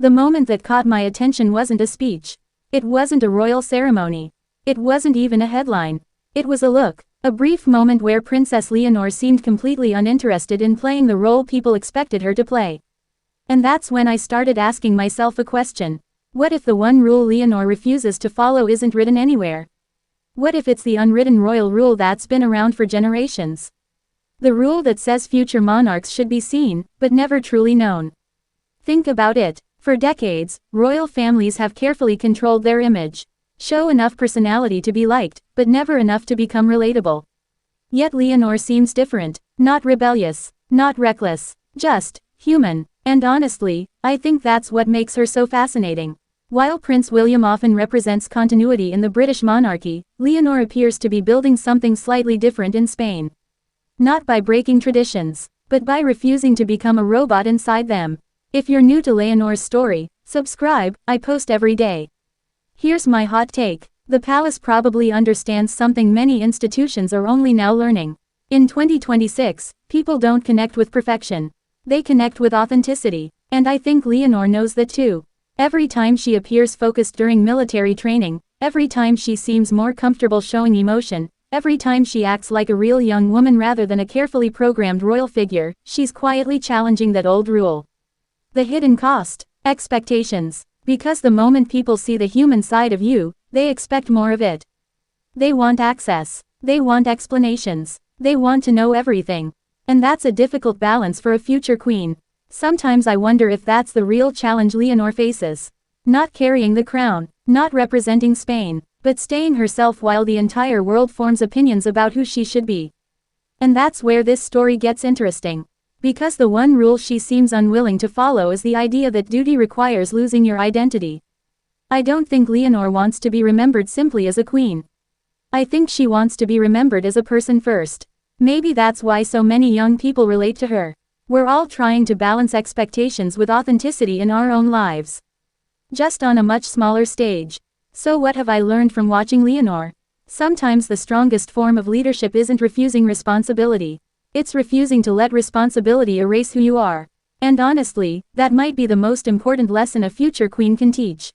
The moment that caught my attention wasn't a speech. It wasn't a royal ceremony. It wasn't even a headline. It was a look. A brief moment where Princess Leonor seemed completely uninterested in playing the role people expected her to play. And that's when I started asking myself a question. What if the one rule Leonor refuses to follow isn't written anywhere? What if it's the unwritten royal rule that's been around for generations? The rule that says future monarchs should be seen, but never truly known. Think about it. For decades, royal families have carefully controlled their image. Show enough personality to be liked, but never enough to become relatable. Yet Leonor seems different. Not rebellious, not reckless, just human. And honestly, I think that's what makes her so fascinating. While Prince William often represents continuity in the British monarchy, Leonor appears to be building something slightly different in Spain. Not by breaking traditions, but by refusing to become a robot inside them. If you're new to Leonor's story, subscribe, I post every day. Here's my hot take. The palace probably understands something many institutions are only now learning. In 2026, people don't connect with perfection. They connect with authenticity. And I think Leonor knows that too. Every time she appears focused during military training, every time she seems more comfortable showing emotion, every time she acts like a real young woman rather than a carefully programmed royal figure, she's quietly challenging that old rule. The hidden cost. Expectations. Because the moment people see the human side of you, they expect more of it. They want access. They want explanations. They want to know everything. And that's a difficult balance for a future queen. Sometimes I wonder if that's the real challenge Leonor faces. Not carrying the crown, not representing Spain, but staying herself while the entire world forms opinions about who she should be. And that's where this story gets interesting. Because the one rule she seems unwilling to follow is the idea that duty requires losing your identity. I don't think Leonor wants to be remembered simply as a queen. I think she wants to be remembered as a person first. Maybe that's why so many young people relate to her. We're all trying to balance expectations with authenticity in our own lives. Just on a much smaller stage. So what have I learned from watching Leonor? Sometimes the strongest form of leadership isn't refusing responsibility. It's refusing to let responsibility erase who you are. And honestly, that might be the most important lesson a future queen can teach.